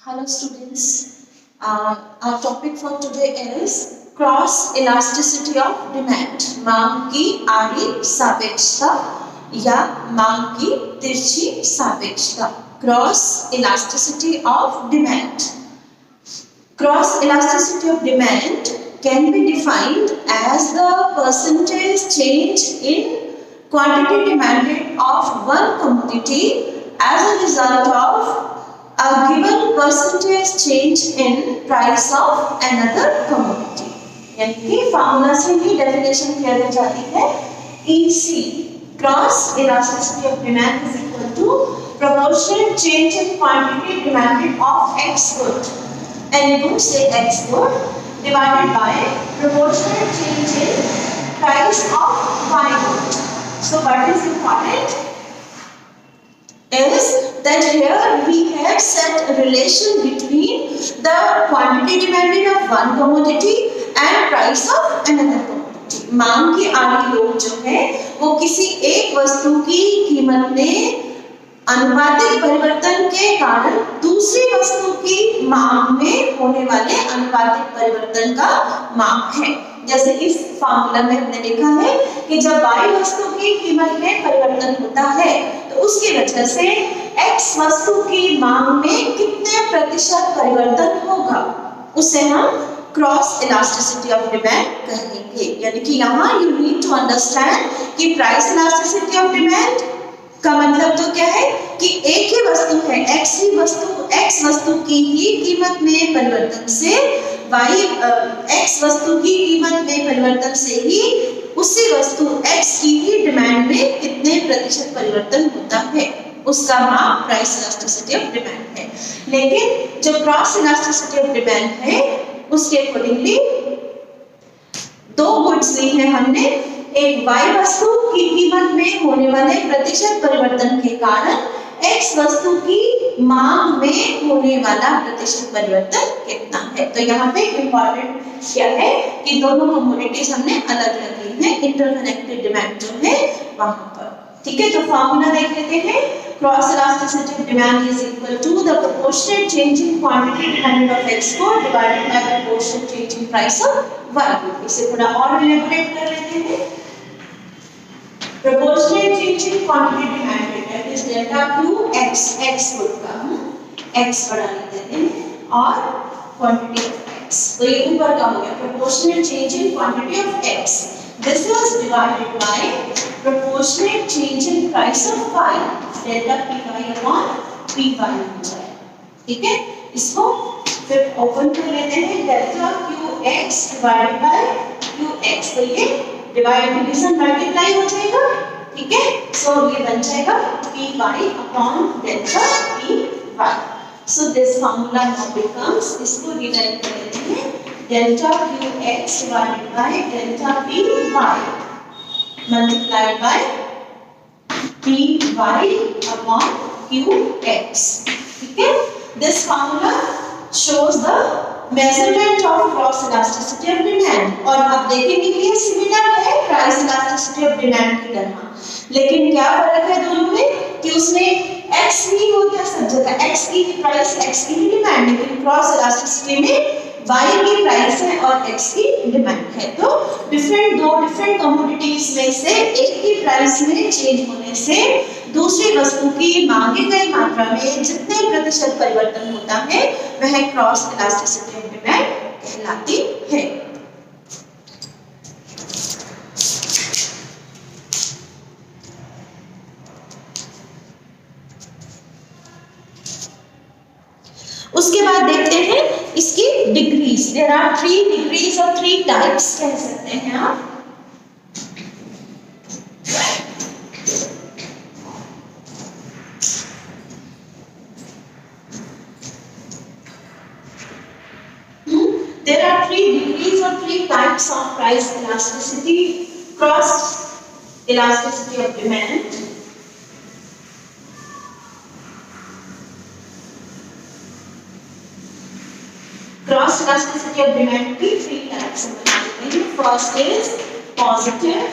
Hello students, our topic for today is cross elasticity of demand. मांग की आड़ी सापेक्षता या मांग की तिरछी सापेक्षता. Cross elasticity of demand. Cross elasticity of demand can be defined as the percentage change in quantity demanded of one commodity as a result of a given percentage change in price of another commodity. यानी कि formula से ही definition clear हो जाती है. EC cross elasticity of demand is equal to proportionate change in quantity demanded of X good. Any good, say X good, divided by proportionate change in price of Y good. So what is important is that here we have set a relation between the quantity demanded of one commodity and price of another commodity. मांग के आड़ी लोग जो है वो किसी एक वस्तु की कीमत में अनुपातिक परिवर्तन के कारण दूसरी वस्तु की मांग में होने वाले अनुपातिक परिवर्तन का माप है. जैसे इस फार्मूला में हमने देखा है कि जब Y वस्तु की कीमत में परिवर्तन होता है तो उसकी वजह से X वस्तु की मांग में कितने प्रतिशत परिवर्तन होगा उसे हम क्रॉस इलास्टिसिटी ऑफ डिमांड कहेंगे. यानी कि यहाँ यू नीड टू अंडरस्टैंड कि प्राइस इलास्टिसिटी ऑफ डिमांड का मतलब तो क्या है कि एक ही वस्तु है X वस्तु की ही कीमत में परिवर्तन से X वस्तु की कीमत में परिवर्तन से ही उसी वस्तु X की ही डिमांड में कितने प्रतिशत परिवर्तन होता है उसका माप प्राइस इलास्टिसिटी ऑफ डिमांड है. लेकिन जो क्रॉस इलास्टिसिटी ऑफ डिमांड है उसके अकॉर्डिंगली दो गुड्स ली है हमने. एक Y वस्तु की कीमत में होने वाले प्रतिशत परिवर्तन के कारण X वस्तु की मांग में होने वाला प्रतिशत परिवर्तन कितना है. तो यहाँ पे इम्पोर्टेंट क्या है कि दोनों कमोडिटीज हमने अलग अलग ली है. इंटरकनेक्टेड डिमांड जो है वहां पर. ठीक है, तो फॉर्मूला देख लेते हैं. Cross elasticity of demand is equal to the proportionate change in quantity demanded of X good divided by proportionate change in price of Y good. इसे थोड़ा और इलैबोरेट कर लेते हैं. Proportionate change in quantity demanded, that is delta Q X good का हम X बढ़ा लेते हैं और quantity of X. तो ये ऊपर का हो गया proportionate change in quantity of X. This was divided by proportionate change in price of Y. Delta PY upon PY हो जाए. ठीक है, इसको फिर ओपन कर लेते हैं. delta QX divided by QX. तो ये डिवाइड डिवीजन मल्टीप्लाई हो जाएगा. ठीक है, सो ये बन जाएगा py upon delta py. So this formula now becomes, इसको रिराइट कर लेते हैं, delta qx divided by delta py multiplied by py upon qx. ठीक है, this formula shows the measurement of cross elasticity of demand. और अब देखेंगे कि ये सिमिलर है प्राइस इलास्टिसिटी ऑफ डिमांड की तरह. लेकिन क्या फर्क है दोनों में कि उसमें X ही होता है सब जगह. X की प्राइस, X की ही डिमांड. लेकिन क्रॉस इलास्टिसिटी में Y की प्राइस है और X की डिमांड है. तो दो डिफरेंट कमोडिटीज में से एक की प्राइस में चेंज होने से दूसरी वस्तु की मांगे गई मात्रा में जितने प्रतिशत परिवर्तन होता है वह क्रॉस इलास्टिसिटी ऑफ डिमांड कहलाती है. उसके बाद देखते हैं इसकी डिग्रीज. देयर आर 3 डिग्रीज और 3 टाइप्स कह सकते हैं आप. There are 3 degrees or 3 types of price elasticity. Cross elasticity of demand, cross elasticity of demand की 3 types हैं. First is positive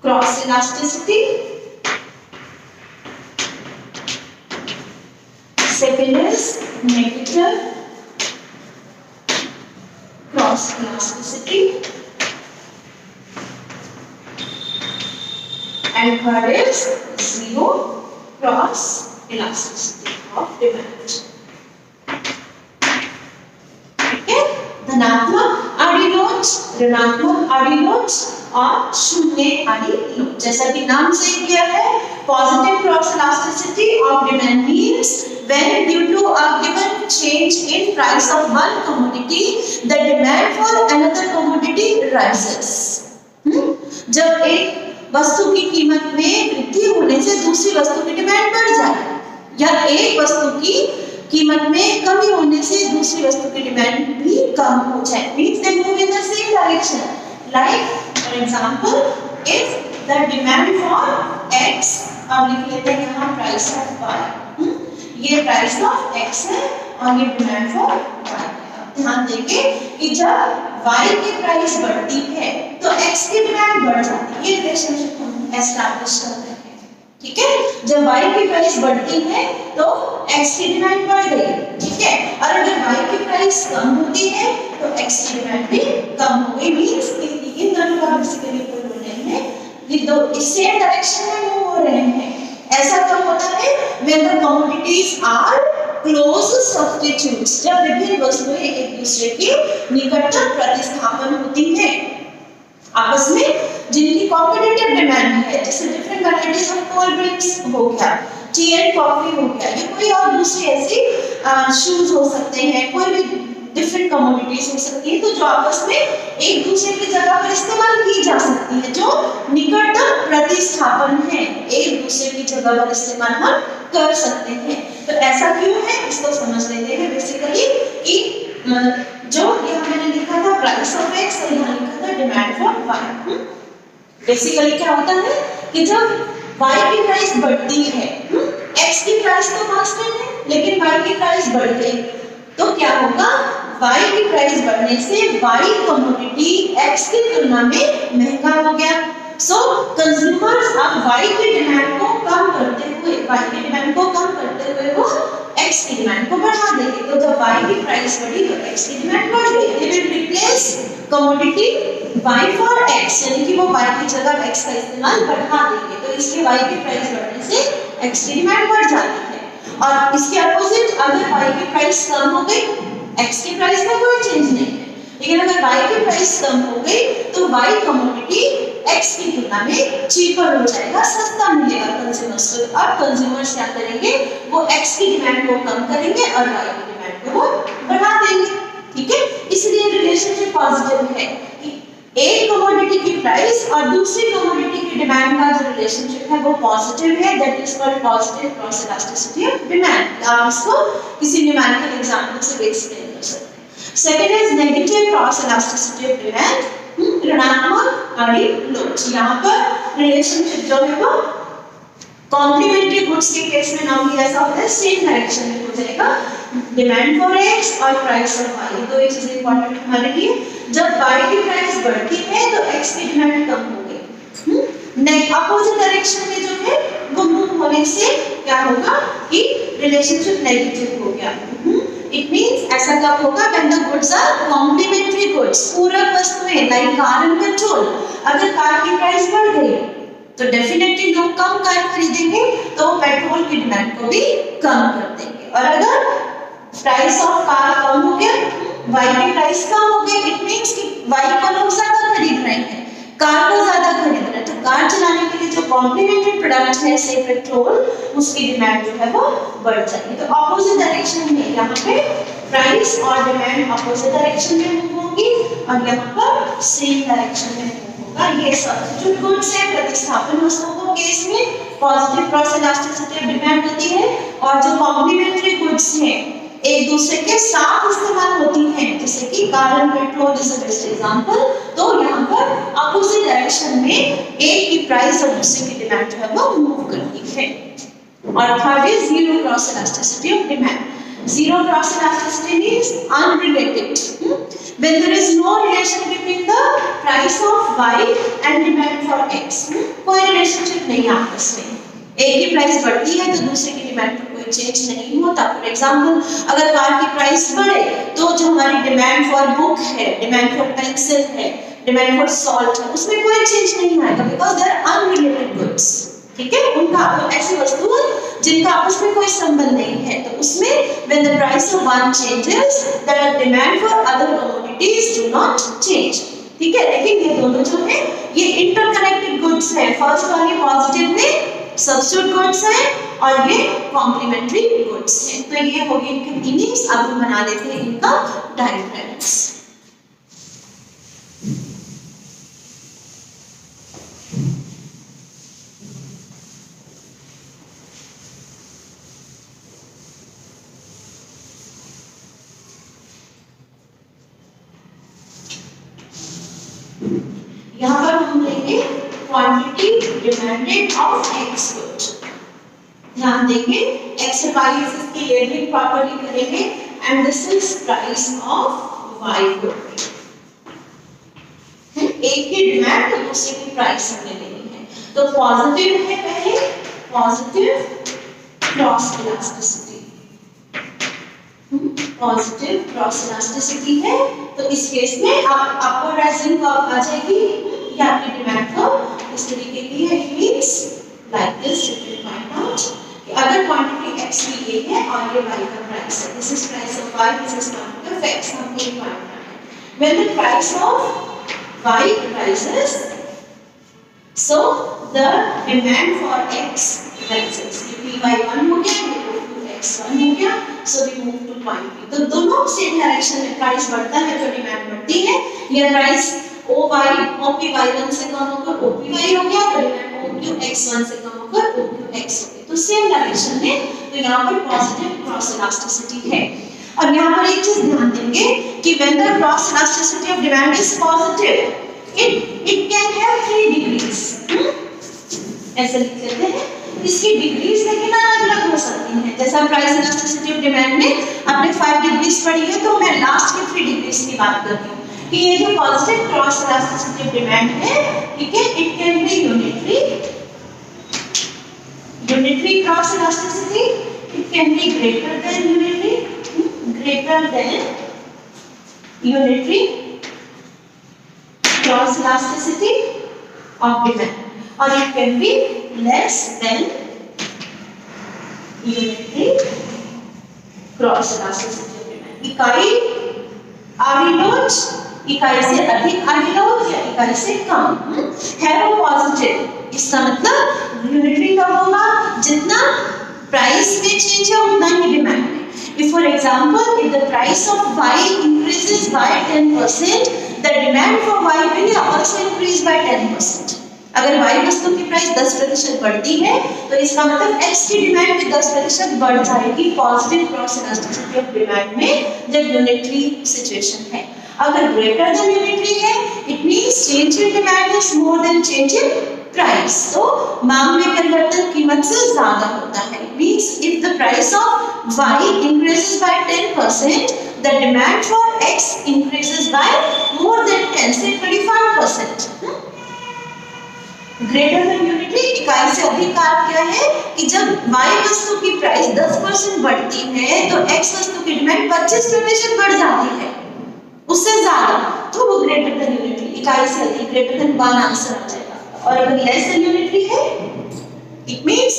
cross elasticity. Second is negative cross elasticity, and third is zero cross elasticity of demand. Okay, धनात्मक आड़ी लोच, ऋणात्मक आड़ी लोच और शून्य आड़ी लोच। जैसा कि नाम से क्लियर है, positive cross elasticity of demand means when due to a given change in price of one commodity the demand for another commodity rises। जब एक वस्तु की कीमत में वृद्धि होने से दूसरी वस्तु की डिमांड बढ़ जाए, या एक वस्तु की कीमत में कमी होने से दूसरी वस्तु की डिमांड भी कम हो जाए, means they move in the same direction। Like for example, if the demand for X, अब लिख लेते हैं यहाँ price of Y, ये प्राइस ऑफ x है और ये डिमांड फॉर y है। ध्यान देंगे कि जब y की प्राइस बढ़ती है तो x की डिमांड बढ़ जाती है। ये रिलेशनशिप हम एस्टैब्लिश कर रहे हैं, ठीक है। जब y की प्राइस बढ़ती है तो x की डिमांड बढ़ गई, ठीक है। और अगर y की प्राइस कम होती है तो x की डिमांड भी कम हो गई। मींस इन दोनों का बेसिकली कोई रोल नहीं है, ये दो इस सेम डायरेक्शन में मूव हो रहे हैं। ऐसा कब होता है? when the commodities are close substitutes, जब विभिन्न वस्तुएं एक दूसरे के निकटतम प्रतिस्थापन होती हैं आपस में, जिनकी कॉम्पिटिटिव डिमांड है, जैसे different varieties of cold drinks हो गया, टी एंड कॉफी हो गया, या कोई और दूसरी ऐसी शूज हो सकते हैं, कोई भी डिफरेंट कमोडिटीज हो सकती है, तो जो आपस में एक दूसरे की जगह पर इस्तेमाल की जा सकती है, जो निकटतम प्रतिस्थापन है, एक दूसरे की जगह पर इस्तेमाल हम कर सकते हैं। तो ऐसा क्यों है इसको समझ लेते हैं। बेसिकली कि जो यहाँ मैंने लिखा था प्राइस ऑफ एक्स और यहाँ लिखा था डिमांड फॉर वाई। बेसिकली क्या होता है कि जब वाई की प्राइस बढ़ती है, एक्स की प्राइस तो कांस्टेंट है, लेकिन वाई की प्राइस बढ़ गई तो क्या होगा? Y की प्राइस बढ़ने से Y कमोडिटी X की तुलना में महंगा हो गया। सो कंज्यूमर्स अब Y की डिमांड को कम करते हुए वो X की डिमांड को बढ़ा देंगे। तो जब Y की प्राइस बढ़ी तो X की डिमांड बढ़ गई। They will replace commodity Y for X, यानी कि वो Y की जगह X का इस्तेमाल बढ़ा देंगे। तो इसलिए Y की प्राइस बढ़ने से X की डिमांड बढ़ जाती है। और इसके अपोजिट अगर Y की प्राइस कम हो गई, X की प्राइस में कोई चेंज नहीं है, लेकिन अगर Y की प्राइस कम हो गई तो Y कमोडिटी X की तुलना में चीपर हो जाएगा, सस्ता मिलेगा कंज्यूमर्स को। अब कंज्यूमर्स क्या करेंगे? वो X की डिमांड को कम करेंगे और Y की डिमांड को वो बढ़ा देंगे, ठीक है। इसलिए रिलेशनशिप पॉजिटिव है कि एक कमोडिटी की प्राइस और दूसरी कमोडिटी की डिमांड का जो रिलेशनशिप है वो पॉजिटिव है। That is called positive cross elasticity of demand. आप इसको किसी न्यूमेरिकल एग्जांपल से बेस कर सकते हैं। Second is negative cross elasticity of demand, ऋणात्मक आड़ी लोच। यहाँ पर रिलेशनशिप जो है वो कॉम्प्लीमेंट्री गुड्स के केस में नॉर्मली ऐसा होता है, सेम डायरेक्शन में हो जाएगा। डिमांड फॉर एक्स और प्राइस ऑफ वाई, तो एक चीज इंपॉर्टेंट हमारे लिए, जब वाई की प्राइस बढ़ती है तो एक्स की डिमांड कम हो गई। अपोजिट डायरेक्शन में जो है वो मूव होने से क्या होगा कि रिलेशनशिप नेगेटिव हो गया। इट मींस ऐसा कब होगा? When the goods are complementary goods, पूरक वस्तुएं लाइक कार एंड पेट्रोल। अगर कार की प्राइस बढ़ गई तो डेफिनेटली लोग कम कार खरीदेंगे, तो पेट्रोल की डिमांड को भी कम कर देंगे। और अगर प्राइस ऑफ कार कम हो गया, वाई की प्राइस कम हो गई, इट मींस कि वाई को लोग ज्यादा खरीद रहे हैं, कार को ज्यादा खरीद रहे हैं, तो कार चलाने के लिए जो कॉम्प्लीमेंट्री प्रोडक्ट है से पेट्रोल, उसकी डिमांड जो है वो बढ़ जाएगी। तो ऑपोजिट डायरेक्शन में यहाँ पे प्राइस और डिमांड ऑपोजिट डायरेक्शन में मूव होगी और यहाँ पर सेम डायरेक्शन में मूव होगा। ये सब्स्टिट्यूट गुड्स है, प्रतिस्थापन वस्तुओं को केस में positive cross elasticity of demand होती है, और जो कॉम्प्लीमेंट्री गुड्स हैं एक दूसरे के साथ इस्तेमाल होती हैं, जैसे कि car and petrol is a best example. तो यहाँ पर अपोजिट डायरेक्शन में एक की प्राइस और दूसरे की डिमांड जो है वो मूव करती है। और third is zero cross elasticity of demand. Zero cross elasticity means unrelated, when there is no relation between the price of y and demand for x। कोई रिलेशनशिप नहीं आपस में, एक की प्राइस बढ़ती है तो दूसरे की डिमांड पर कोई कोई चेंज नहीं होता। फॉर एग्जाम्पल अगर कार की प्राइस बढ़े तो जो हमारी डिमांड फॉर बुक है, डिमांड फॉर पेंसिल है, डिमांड फॉर सॉल्ट है, उसमें कोई चेंज नहीं आएगा because they are unrelated goods. ठीक है, उनका ऐसी वस्तु जिनका आपस में कोई संबंध नहीं है, तो उसमें when the price of one changes the demand for other commodities do not change। ठीक है, लेकिन ये दोनों जो है ये इंटरकनेक्टेड गुड्स है। फर्स्ट वाली पॉजिटिव में सब्स्टिट्यूट गुड्स है और ये कॉम्प्लीमेंट्री गुड्स है। तो ये हो गई इनकी मीनिंग्स। अब हम बना लेते हैं इनका डायग्राम्स। यहाँ पर हम लेंगे quantity demanded of X good. ध्यान देंगे एक्स और वाई इसकी लेबलिंग प्रॉपर्ली करेंगे and this is price of Y good. एक की डिमांड और दूसरे की प्राइस हमने लेनी है। तो पॉजिटिव है पहले, positive cross elasticity, positive cross elasticity है। तो इस केस में आपको राइजिंग कर्व आ जाएगी, ये आपकी डिमांड कर्व इस तरीके की है। It means like this, you can find out कि अगर क्वांटिटी x की ये है और ये y का प्राइस है, this is price of y, this is quantity of x, हमको ये फाइंड करना है। When the price of y rises, so the demand for x rises। क्योंकि y1 हो गया, x1 हो गया, so we move to point B। तो दोनों सेम डायरेक्शन में प्राइस बढ़ता है तो डिमांड बढ़ती है। ये प्राइस OP y1 से कम होकर OPy हो गया तो डिमांड OQ x1 से कम होकर OQx हो गया। तो सेम डायरेक्शन में, तो यहाँ पर पॉजिटिव क्रॉस इलास्टिसिटी है। और यहाँ पर एक चीज ध्यान देंगे कि when the cross elasticity of demand is positive, it can have 3 degrees। ऐसे लिख लेते हैं। इसकी डिग्रीज लेकिन अलग-अलग हो सकती हैं। जैसा प्राइस इलास्टिसिटी ऑफ डिमांड में आपने 5 डिग्रीज पढ़ी है, तो मैं लास्ट की 3 डिग्रीज की बात कर रही हूँ कि ये जो positive cross elasticity of demand है, ठीक है, it can be unitary cross elasticity, it can be greater than unitary cross elasticity of demand, और it can be less than unitary cross elasticity of demand। इकाई आविलोज, इकाई से अधिक आविलोज या इकाई से कम है वो पॉजिटिव। इसका मतलब यूनिटरी कब होगा, जितना प्राइस में चेंज है उतना ही डिमांड है। If for example, if the price of y increases by 10%, the demand for y will also increase by 10%। अगर y वस्तु की प्राइस 10% बढ़ती है तो इसका मतलब x की डिमांड भी 10% बढ़ जाएगी positive cross elasticity of demand में, जब यूनिटरी सिचुएशन है। अगर ग्रेटर देन यूनिटरी है, it means change in demand is more than change in price. तो मांग में परिवर्तन कीमत से ज्यादा होता है। It means if the price of y increases by 10%, the demand for x increases by more than 10, say 25%। Greater than unitary, इकाई से अधिक का अर्थ क्या है कि जब y वस्तु की प्राइस 10% बढ़ती है तो x वस्तु की डिमांड 25% बढ़ जाती है, उससे ज्यादा, तो वो ग्रेटर देन यूनिटरी, इकाई से अधिक, ग्रेटर देन 1 आंसर आ जाएगा। और अगर लेस देन यूनिटरी है, it means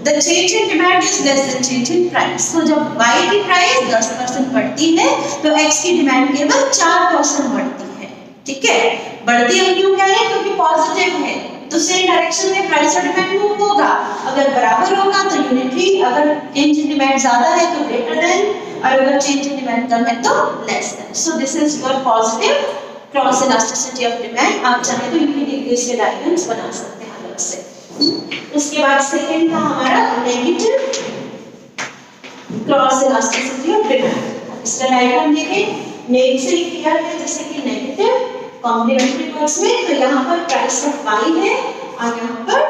the change in demand is less than change in price. तो जब y की प्राइस 10% बढ़ती है तो x की डिमांड केवल 4% बढ़ती है। ठीक है, बढ़ती हम क्यों कह रहे हैं, क्योंकि पॉजिटिव है तो सेम डायरेक्शन में प्राइस और डिमांड मूव होगा। अगर बराबर होगा तो यूनिटरी, अगर चेंज इन डिमांड ज्यादा है तो ग्रेटर देन, और अगर चेंज इन डिमांड कम है तो less than. So this is your positive cross elasticity of demand. आप चाहे तो इनकी डिग्रीज के डायग्राम्स बना सकते हैं अलग से। उसके बाद सेकंड था हमारा negative cross elasticity of demand. इसका डायग्राम देखें, नेगेटिव से क्लियर है, जैसे कि नेगेटिव कॉम्प्लीमेंट्री गुड्स में, तो यहाँ पर प्राइस ऑफ y है और यहाँ